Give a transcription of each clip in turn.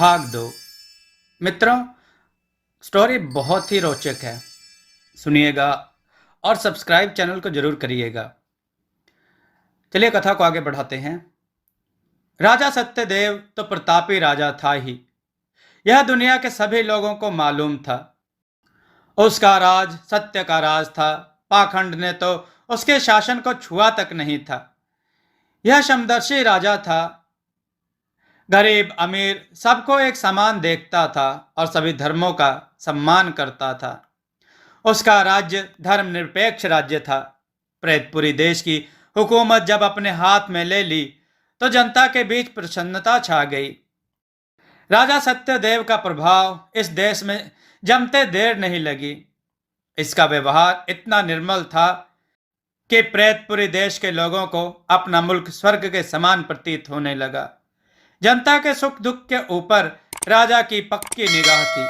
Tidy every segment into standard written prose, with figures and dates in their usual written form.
भाग दो। मित्रों, स्टोरी बहुत ही रोचक है। सुनिएगा और सब्सक्राइब चैनल को जरूर करिएगा। चलिए कथा को आगे बढ़ाते हैं। राजा सत्यदेव तो प्रतापी राजा था ही, यह दुनिया के सभी लोगों को मालूम था। उसका राज सत्य का राज था। पाखंड ने तो उसके शासन को छुआ तक नहीं था। यह समदर्शी राजा था। गरीब अमीर सबको एक समान देखता था और सभी धर्मों का सम्मान करता था। उसका राज्य धर्मनिरपेक्ष राज्य था। प्रेतपुरी देश की हुकूमत जब अपने हाथ में ले ली तो जनता के बीच प्रसन्नता छा गई। राजा सत्यदेव का प्रभाव इस देश में जमते देर नहीं लगी। इसका व्यवहार इतना निर्मल था कि प्रेतपुरी देश के लोगों को अपना मुल्क स्वर्ग के समान प्रतीत होने लगा। जनता के सुख दुख के ऊपर राजा की पक्की निगाह थी।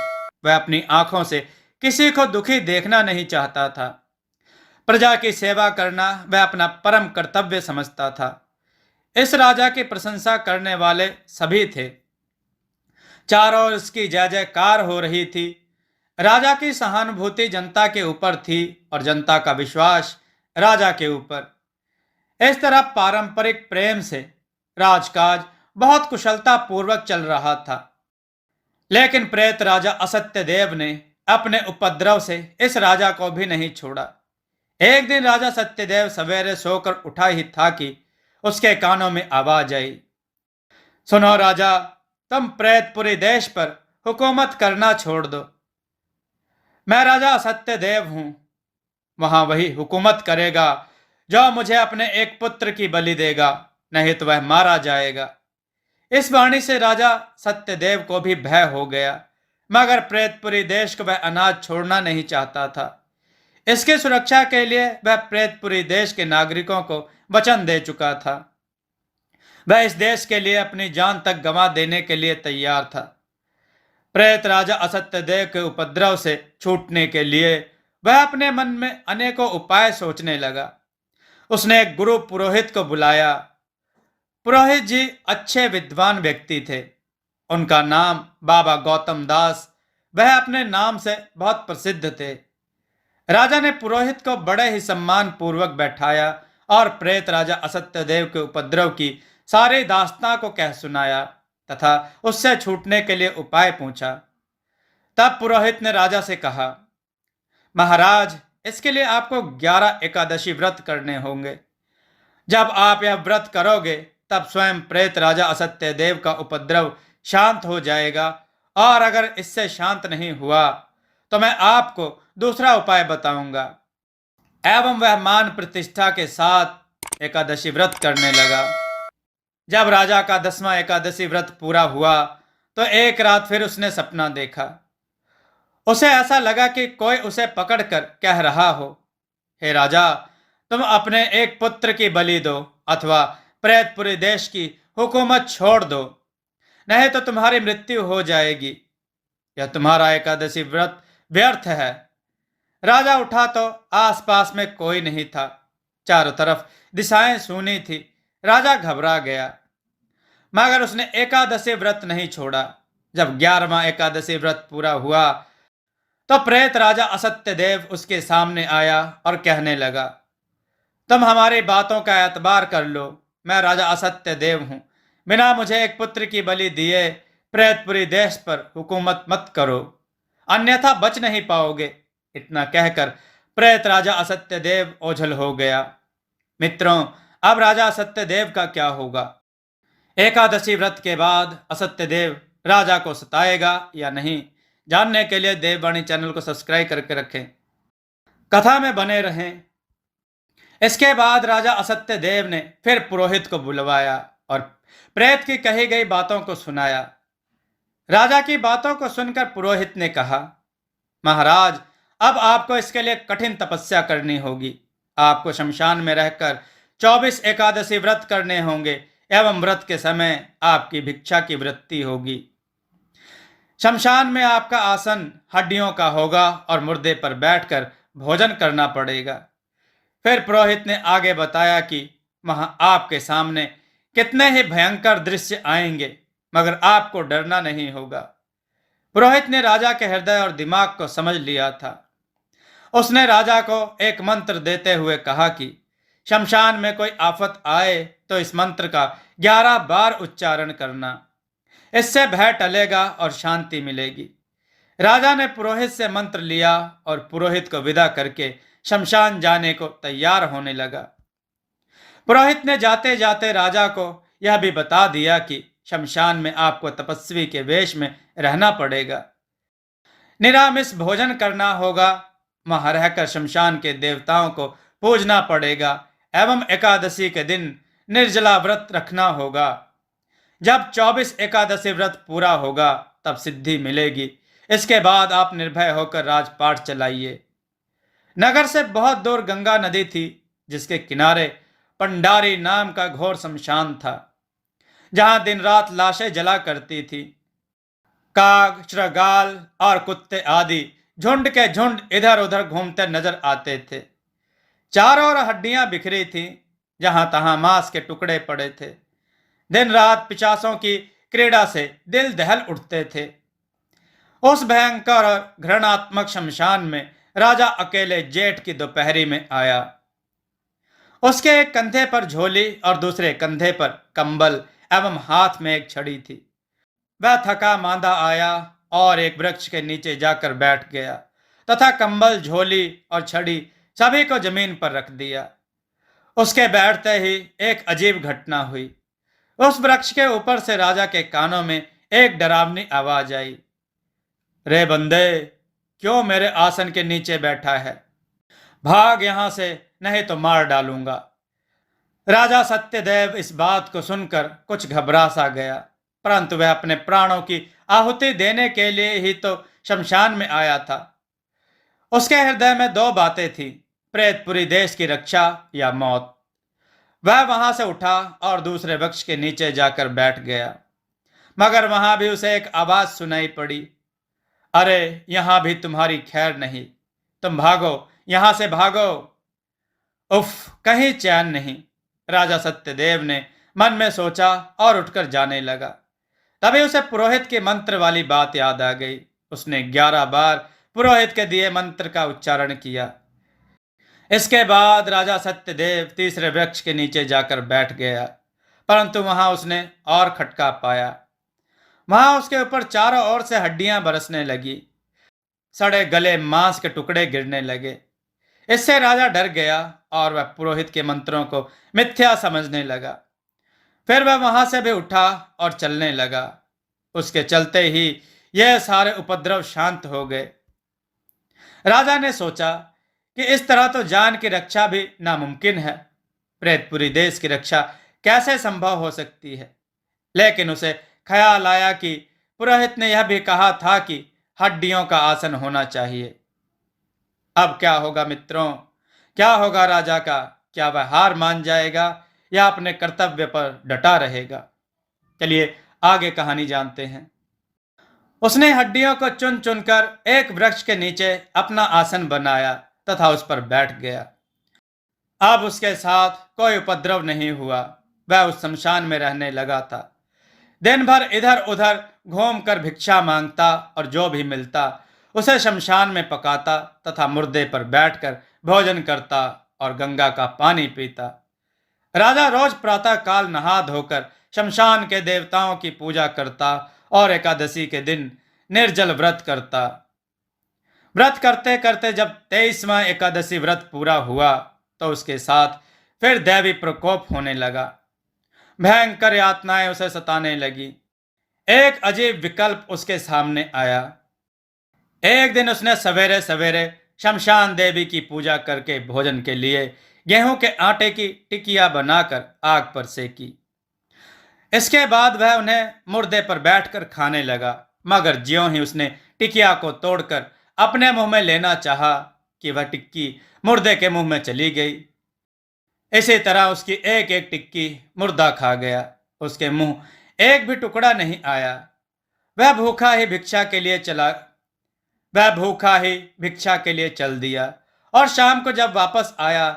वह अपनी आंखों से किसी को दुखी देखना नहीं चाहता था। प्रजा की सेवा करना वह अपना परम कर्तव्य समझता था। इस राजा की प्रशंसा करने वाले सभी थे। चारों ओर इसकी जय जयकार हो रही थी। राजा की सहानुभूति जनता के ऊपर थी और जनता का विश्वास राजा के ऊपर। इस तरह पारंपरिक प्रेम से राजकाज बहुत कुशलता पूर्वक चल रहा था। लेकिन प्रेत राजा असत्यदेव ने अपने उपद्रव से इस राजा को भी नहीं छोड़ा। एक दिन राजा सत्यदेव सवेरे सोकर उठा ही था कि उसके कानों में आवाज आई, सुनो राजा, तुम प्रेतपुरी देश पर हुकूमत करना छोड़ दो। मैं राजा सत्यदेव हूं। वहां वही हुकूमत करेगा जो मुझे अपने एक पुत्र की बलि देगा, नहीं तो वह मारा जाएगा। इस वाणी से राजा सत्यदेव को भी भय हो गया, मगर प्रेतपुरी देश को वह अनाज छोड़ना नहीं चाहता था। इसकी सुरक्षा के लिए वह प्रेतपुरी देश के नागरिकों को वचन दे चुका था। वह इस देश के लिए अपनी जान तक गंवा देने के लिए तैयार था। प्रेत राजा असत्यदेव के उपद्रव से छूटने के लिए वह अपने मन में अनेकों उपाय सोचने लगा। उसने एक गुरु पुरोहित को बुलाया। पुरोहित जी अच्छे विद्वान व्यक्ति थे। उनका नाम बाबा गौतम दास। वह अपने नाम से बहुत प्रसिद्ध थे। राजा ने पुरोहित को बड़े ही सम्मान पूर्वक बैठाया और प्रेत राजा असत्यदेव के उपद्रव की सारी दास्तां को कह सुनाया तथा उससे छूटने के लिए उपाय पूछा। तब पुरोहित ने राजा से कहा, महाराज, इसके लिए आपको 11 एकादशी व्रत करने होंगे। जब आप यह व्रत करोगे तब स्वयं प्रेत राजा असत्यदेव का उपद्रव शांत हो जाएगा, और अगर इससे शांत नहीं हुआ तो मैं आपको दूसरा उपाय बताऊंगा। एवं वह मान प्रतिष्ठा के साथ एकादशी व्रत करने लगा। जब राजा का 10वां एकादशी व्रत पूरा हुआ तो एक रात फिर उसने सपना देखा। उसे ऐसा लगा कि कोई उसे पकड़कर कह रहा हो, हे राजा, तुम अपने एक पुत्र की बलि दो अथवा प्रेतपुरी देश की हुकूमत छोड़ दो, नहीं तो तुम्हारी मृत्यु हो जाएगी। यह तुम्हारा एकादशी व्रत व्यर्थ है। राजा उठा तो आसपास में कोई नहीं था। चारों तरफ दिशाएं सूनी थी। राजा घबरा गया, मगर उसने एकादशी व्रत नहीं छोड़ा। जब 11वां एकादशी व्रत पूरा हुआ तो प्रेत राजा असत्यदेव उसके सामने आया और कहने लगा, तुम हमारी बातों का एतबार कर लो। मैं राजा असत्यदेव हूं। बिना मुझे एक पुत्र की बलि दिए प्रेतपुरी देश पर हुकूमत मत करो, अन्यथा बच नहीं पाओगे। इतना कहकर प्रेत राजा असत्यदेव ओझल हो गया। मित्रों, अब राजा असत्यदेव का क्या होगा? एकादशी व्रत के बाद असत्यदेव राजा को सताएगा या नहीं, जानने के लिए देववाणी चैनल को सब्सक्राइब करके रखें। कथा में बने रहें। इसके बाद राजा असत्यदेव ने फिर पुरोहित को बुलवाया और प्रेत की कही गई बातों को सुनाया। राजा की बातों को सुनकर पुरोहित ने कहा, महाराज, अब आपको इसके लिए कठिन तपस्या करनी होगी। आपको शमशान में रहकर 24 एकादशी व्रत करने होंगे एवं व्रत के समय आपकी भिक्षा की वृत्ति होगी। शमशान में आपका आसन हड्डियों का होगा और मुर्दे पर बैठकर भोजन करना पड़ेगा। फिर पुरोहित ने आगे बताया कि वहां आपके सामने कितने ही भयंकर दृश्य आएंगे। मगर आपको डरना नहीं होगा। पुरोहित ने राजा के हृदय और दिमाग को समझ लिया था। उसने राजा को एक मंत्र देते हुए कहा कि शमशान में कोई आफत आए तो इस मंत्र का 11 बार उच्चारण करना। इससे भय टलेगा और शांति मिलेगी। राजा ने पुरोहित से मंत्र लिया और पुरोहित को विदा करके शमशान जाने को तैयार होने लगा। पुरोहित ने जाते जाते राजा को यह भी बता दिया कि शमशान में आपको तपस्वी के वेश में रहना पड़ेगा, निरामिष भोजन करना होगा, वहां रहकर शमशान के देवताओं को पूजना पड़ेगा एवं एकादशी के दिन निर्जला व्रत रखना होगा। जब 24 एकादशी व्रत पूरा होगा तब सिद्धि मिलेगी। इसके बाद आप निर्भय होकर राजपाट चलाइए। नगर से बहुत दूर गंगा नदी थी, जिसके किनारे पंडारी नाम का घोर शमशान था, जहां दिन रात लाशें जला करती थी। काग, श्रगाल और कुत्ते आदि झुंड के झुंड इधर उधर घूमते नजर आते थे। चारों ओर हड्डियां बिखरी थीं, जहां तहां मांस के टुकड़े पड़े थे। दिन रात पिशाचों की क्रीड़ा से दिल दहल उठते थे। उस भयंकर और घृणात्मक शमशान में राजा अकेले जेठ की दोपहरी में आया। उसके एक कंधे पर झोली और दूसरे कंधे पर कंबल एवं हाथ में एक छड़ी थी। वह थका मांदा आया और एक वृक्ष के नीचे जाकर बैठ गया तथा कंबल, झोली और छड़ी सभी को जमीन पर रख दिया। उसके बैठते ही एक अजीब घटना हुई। उस वृक्ष के ऊपर से राजा के कानों में एक डरावनी आवाज आई, रे बंदे, क्यों मेरे आसन के नीचे बैठा है? भाग यहां से, नहीं तो मार डालूंगा। राजा सत्यदेव इस बात को सुनकर कुछ घबरा सा गया, परंतु वह अपने प्राणों की आहुति देने के लिए ही तो शमशान में आया था। उसके हृदय में दो बातें थी, प्रेतपुरी देश की रक्षा या मौत। वह वहां से उठा और दूसरे वृक्ष के नीचे जाकर बैठ गया, मगर वहां भी उसे एक आवाज सुनाई पड़ी, अरे यहां भी तुम्हारी खैर नहीं, तुम भागो, यहां से भागो। उफ, कहीं चैन नहीं। राजा सत्यदेव ने मन में सोचा और उठकर जाने लगा। तभी उसे पुरोहित के मंत्र वाली बात याद आ गई। उसने 11 बार पुरोहित के दिए मंत्र का उच्चारण किया। इसके बाद राजा सत्यदेव तीसरे वृक्ष के नीचे जाकर बैठ गया, परंतु वहां उसने और खटका पाया। वहां उसके ऊपर चारों ओर से हड्डियां बरसने लगी, सड़े गले मांस के टुकड़े गिरने लगे। इससे राजा डर गया और वह पुरोहित के मंत्रों को मिथ्या समझने लगा। फिर वह वहां से भी उठा और चलने लगा। उसके चलते ही यह सारे उपद्रव शांत हो गए। राजा ने सोचा कि इस तरह तो जान की रक्षा भी नामुमकिन है। प्रेतपुरी देश की रक्षा कैसे संभव हो सकती है? लेकिन उसे ख्याल आया कि पुरोहित ने यह भी कहा था कि हड्डियों का आसन होना चाहिए। अब क्या होगा मित्रों? क्या होगा राजा का? क्या वह हार मान जाएगा या अपने कर्तव्य पर डटा रहेगा? चलिए आगे कहानी जानते हैं। उसने हड्डियों को चुन चुनकर एक वृक्ष के नीचे अपना आसन बनाया तथा उस पर बैठ गया। अब उसके साथ कोई उपद्रव नहीं हुआ। वह उस शमशान में रहने लगा था। दिन भर इधर उधर घूमकर भिक्षा मांगता और जो भी मिलता उसे शमशान में पकाता तथा मुर्दे पर बैठकर भोजन करता और गंगा का पानी पीता। राजा रोज प्रातः काल नहा धोकर शमशान के देवताओं की पूजा करता और एकादशी के दिन निर्जल व्रत करता। व्रत करते करते जब 23वां एकादशी व्रत पूरा हुआ तो उसके साथ फिर दैवी प्रकोप होने लगा। भयंकर यातनाएं उसे सताने लगी। एक अजीब विकल्प उसके सामने आया। एक दिन उसने सवेरे सवेरे शमशान देवी की पूजा करके भोजन के लिए गेहूं के आटे की टिकिया बनाकर आग पर सेकी। इसके बाद वह उन्हें मुर्दे पर बैठकर खाने लगा, मगर ज्यों ही उसने टिकिया को तोड़कर अपने मुंह में लेना चाहा कि वह टिक्की मुर्दे के मुंह में चली गई। इसी तरह उसकी एक एक टिक्की मुर्दा खा गया। उसके मुंह एक भी टुकड़ा नहीं आया। वह भूखा ही भिक्षा के लिए चल दिया और शाम को जब वापस आया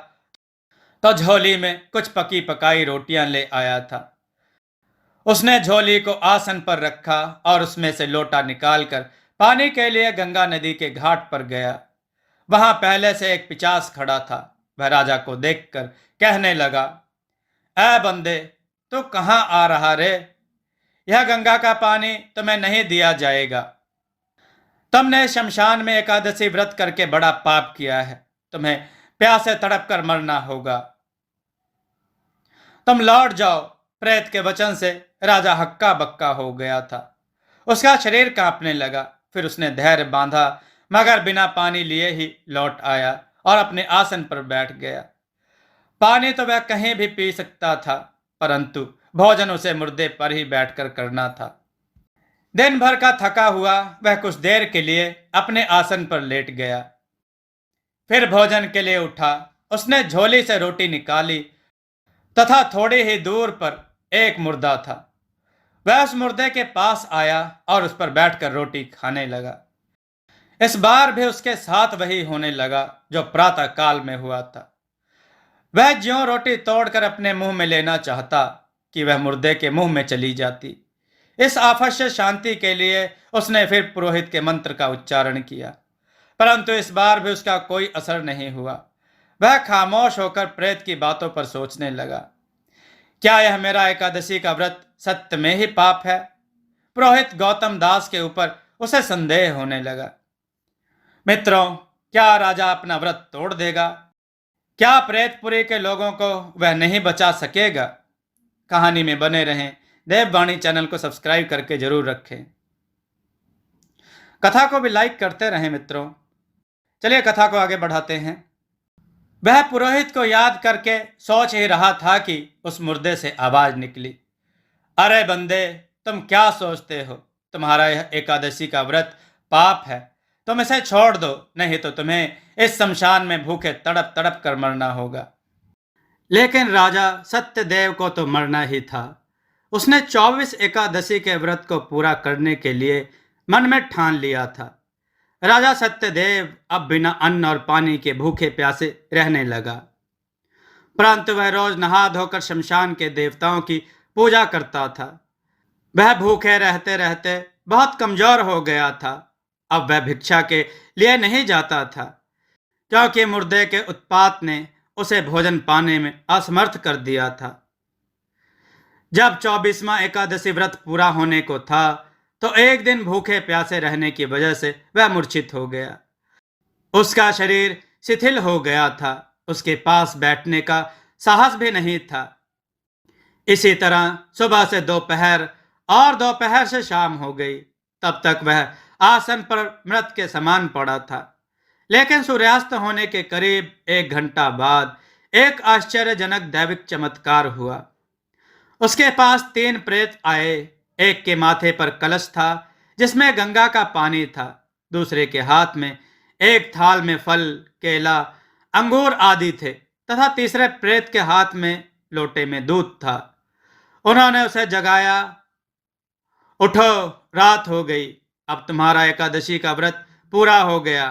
तो झोली में कुछ पकी पकाई रोटियां ले आया था। उसने झोली को आसन पर रखा और उसमें से लोटा निकालकर पानी के लिए गंगा नदी के घाट पर गया। वहां पहले से एक पिशाच खड़ा था। वह राजा को देखकर कहने लगा, ऐ बंदे, तू कहाँ आ रहा रे? यह गंगा का पानी तुम्हें नहीं दिया जाएगा। तुमने शमशान में एकादशी व्रत करके बड़ा पाप किया है। तुम्हें प्यासे तड़प कर मरना होगा। तुम लौट जाओ। प्रेत के वचन से राजा हक्का बक्का हो गया था। उसका शरीर कांपने लगा। फिर उसने धैर्य बांधा, मगर बिना पानी लिए ही लौट आया और अपने आसन पर बैठ गया। पानी तो वह कहीं भी पी सकता था, परंतु भोजन उसे मुर्दे पर ही बैठकर करना था। दिन भर का थका हुआ वह कुछ देर के लिए अपने आसन पर लेट गया। फिर भोजन के लिए उठा। उसने झोली से रोटी निकाली तथा थोड़ी ही दूर पर एक मुर्दा था। वह उस मुर्दे के पास आया और उस पर बैठकर रोटी खाने लगा। इस बार भी उसके साथ वही होने लगा जो प्रातः काल में हुआ था। वह ज्यों रोटी तोड़कर अपने मुंह में लेना चाहता कि वह मुर्दे के मुंह में चली जाती। इस आफत से शांति के लिए उसने फिर पुरोहित के मंत्र का उच्चारण किया, परंतु इस बार भी उसका कोई असर नहीं हुआ। वह खामोश होकर प्रेत की बातों पर सोचने लगा, क्या यह मेरा एकादशी का व्रत सत्य में ही पाप है? पुरोहित गौतम दास के ऊपर उसे संदेह होने लगा। मित्रों, क्या राजा अपना व्रत तोड़ देगा? क्या प्रेतपुरी के लोगों को वह नहीं बचा सकेगा? कहानी में बने रहें। देववाणी चैनल को सब्सक्राइब करके जरूर रखें। कथा को भी लाइक करते रहें मित्रों। चलिए कथा को आगे बढ़ाते हैं। वह पुरोहित को याद करके सोच ही रहा था कि उस मुर्दे से आवाज निकली, अरे बंदे, तुम क्या सोचते हो? तुम्हारा यह एकादशी का व्रत पाप है। तुम इसे छोड़ दो, नहीं तो तुम्हें इस शमशान में भूखे तड़प तड़प कर मरना होगा। लेकिन राजा सत्यदेव को तो मरना ही था। उसने 24 एकादशी के व्रत को पूरा करने के लिए मन में ठान लिया था। राजा सत्यदेव अब बिना अन्न और पानी के भूखे प्यासे रहने लगा, परंतु वह रोज नहा धोकर शमशान के देवताओं की पूजा करता था। वह भूखे रहते रहते बहुत कमजोर हो गया था। अब वह भिक्षा के लिए नहीं जाता था, क्योंकि मुर्दे के उत्पात ने उसे भोजन पाने में असमर्थ कर दिया था। जब 24वां एकादशी व्रत पूरा होने को था, तो एक दिन भूखे प्यासे रहने की वजह से वह मूर्छित हो गया। उसका शरीर शिथिल हो गया था। उसके पास बैठने का साहस भी नहीं था। इसी तरह सुबह से दोपहर और दोपहर से शाम हो गई। तब तक वह आसन पर मृत के समान पड़ा था। लेकिन सूर्यास्त होने के करीब 1 घंटा बाद एक आश्चर्यजनक दैविक चमत्कार हुआ। उसके पास 3 प्रेत आए। एक के माथे पर कलश था जिसमें गंगा का पानी था। दूसरे के हाथ में एक थाल में फल, केला, अंगूर आदि थे तथा तीसरे प्रेत के हाथ में लोटे में दूध था। उन्होंने उसे जगाया, उठो, रात हो गई। अब तुम्हारा एकादशी का व्रत पूरा हो गया।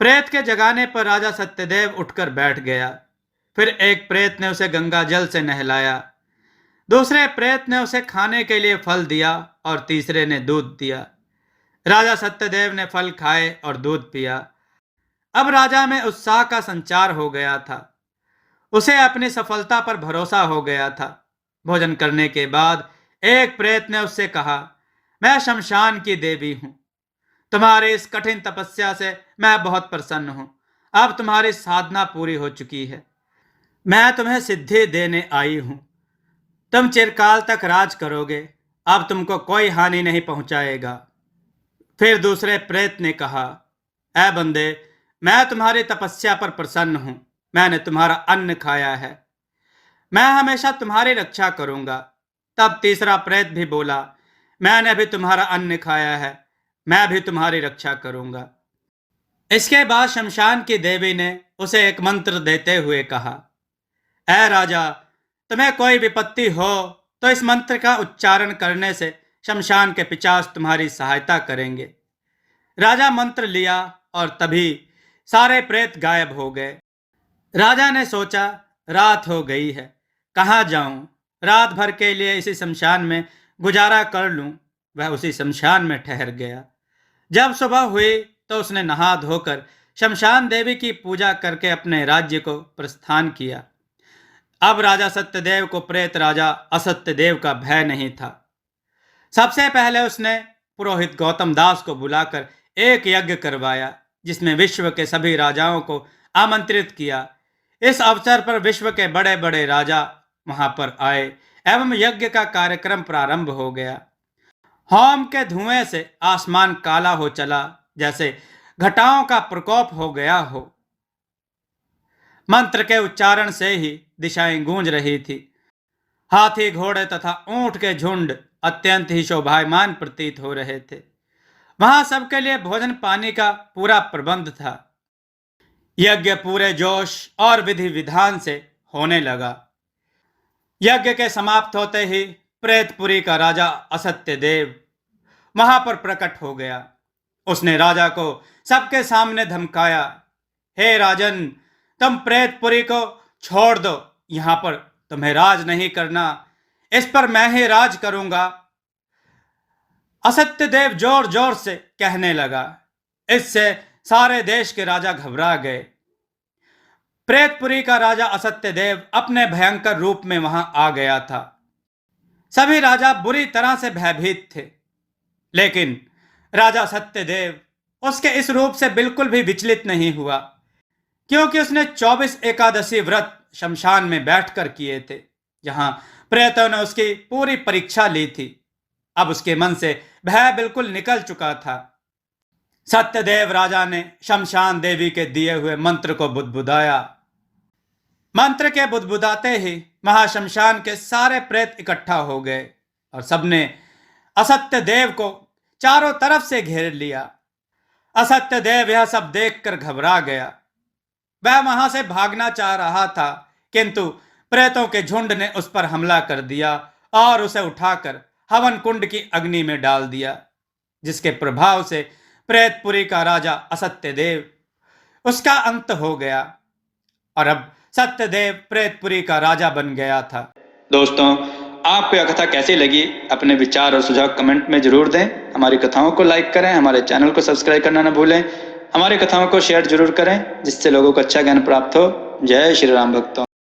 प्रेत के जगाने पर राजा सत्यदेव उठकर बैठ गया। फिर एक प्रेत ने उसे गंगा जल से नहलाया। दूसरे प्रेत ने उसे खाने के लिए फल दिया और तीसरे ने दूध दिया। राजा सत्यदेव ने फल खाए और दूध पिया। अब राजा में उत्साह का संचार हो गया था। उसे अपनी सफलता पर भरोसा हो गया था। भोजन करने के बाद एक प्रेत ने उससे कहा, मैं शमशान की देवी हूं। तुम्हारी इस कठिन तपस्या से मैं बहुत प्रसन्न हूं। अब तुम्हारी साधना पूरी हो चुकी है। मैं तुम्हें सिद्धि देने आई हूं। तुम चिरकाल तक राज करोगे। अब तुमको कोई हानि नहीं पहुंचाएगा। फिर दूसरे प्रेत ने कहा, ऐ बंदे, मैं तुम्हारी तपस्या पर प्रसन्न हूं। मैंने तुम्हारा अन्न खाया है। मैं हमेशा तुम्हारी रक्षा करूंगा। तब तीसरा प्रेत भी बोला, मैंने भी तुम्हारा अन्न खाया है। मैं भी तुम्हारी रक्षा करूंगा। इसके बाद शमशान की देवी ने उसे एक मंत्र देते हुए कहा, ऐ राजा, तुम्हें कोई विपत्ति हो तो इस मंत्र का उच्चारण करने से शमशान के पिशाच तुम्हारी सहायता करेंगे। राजा मंत्र लिया और तभी सारे प्रेत गायब हो गए। राजा ने सोचा, रात हो गई है, कहाँ जाऊं? रात भर के लिए इसी शमशान में गुजारा कर लूं। वह उसी शमशान में ठहर गया। जब सुबह हुई तो उसने नहा धोकर शमशान देवी की पूजा करके अपने राज्य को प्रस्थान किया। अब राजा सत्यदेव को प्रेत राजा असत्यदेव का भय नहीं था। सबसे पहले उसने पुरोहित गौतम दास को बुलाकर एक यज्ञ करवाया, जिसमें विश्व के सभी राजाओं को आमंत्रित किया। इस अवसर पर विश्व के बड़े बड़े राजा वहां पर आए एवं यज्ञ का कार्यक्रम प्रारंभ हो गया। होम के धुएं से आसमान काला हो चला, जैसे घटाओं का प्रकोप हो गया हो। मंत्र के उच्चारण से ही दिशाएं गूंज रही थी। हाथी, घोड़े तथा ऊंट के झुंड अत्यंत ही शोभायमान प्रतीत हो रहे थे। वहां सबके लिए भोजन पानी का पूरा प्रबंध था। यज्ञ पूरे जोश और विधि विधान से होने लगा। यज्ञ के समाप्त होते ही प्रेतपुरी का राजा असत्यदेव वहां पर प्रकट हो गया। उसने राजा को सबके सामने धमकाया, हे राजन, तुम प्रेतपुरी को छोड़ दो। यहां पर तुम्हें राज नहीं करना, इस पर मैं ही राज करूंगा। असत्यदेव जोर जोर से कहने लगा। इससे सारे देश के राजा घबरा गए। प्रेतपुरी का राजा असत्यदेव अपने भयंकर रूप में वहां आ गया था। सभी राजा बुरी तरह से भयभीत थे, लेकिन राजा सत्यदेव उसके इस रूप से बिल्कुल भी विचलित नहीं हुआ, क्योंकि उसने 24 एकादशी व्रत शमशान में बैठकर किए थे, जहां प्रेतों ने उसकी पूरी परीक्षा ली थी। अब उसके मन से भय बिल्कुल निकल चुका था। सत्यदेव राजा ने शमशान देवी के दिए हुए मंत्र को बुदबुदाया। मंत्र के बुदबुदाते ही महाशमशान के सारे प्रेत इकट्ठा हो गए और सबने असत्यदेव को चारों तरफ से घेर लिया। असत्यदेव यह सब देखकर घबरा गया। वह वहां से भागना चाह रहा था, किंतु प्रेतों के झुंड ने उस पर हमला कर दिया और उसे उठाकर हवन कुंड की अग्नि में डाल दिया, जिसके प्रभाव से प्रेतपुरी का राजा असत्यदेव उसका अंत हो गया और अब सत्यदेव प्रेतपुरी का राजा बन गया था। दोस्तों, आपको यह कथा कैसी लगी? अपने विचार और सुझाव कमेंट में जरूर दें। हमारी कथाओं को लाइक करें, हमारे चैनल को सब्सक्राइब करना न भूलें। हमारी कथाओं को शेयर जरूर करें, जिससे लोगों को अच्छा ज्ञान प्राप्त हो। जय श्री राम भक्तों।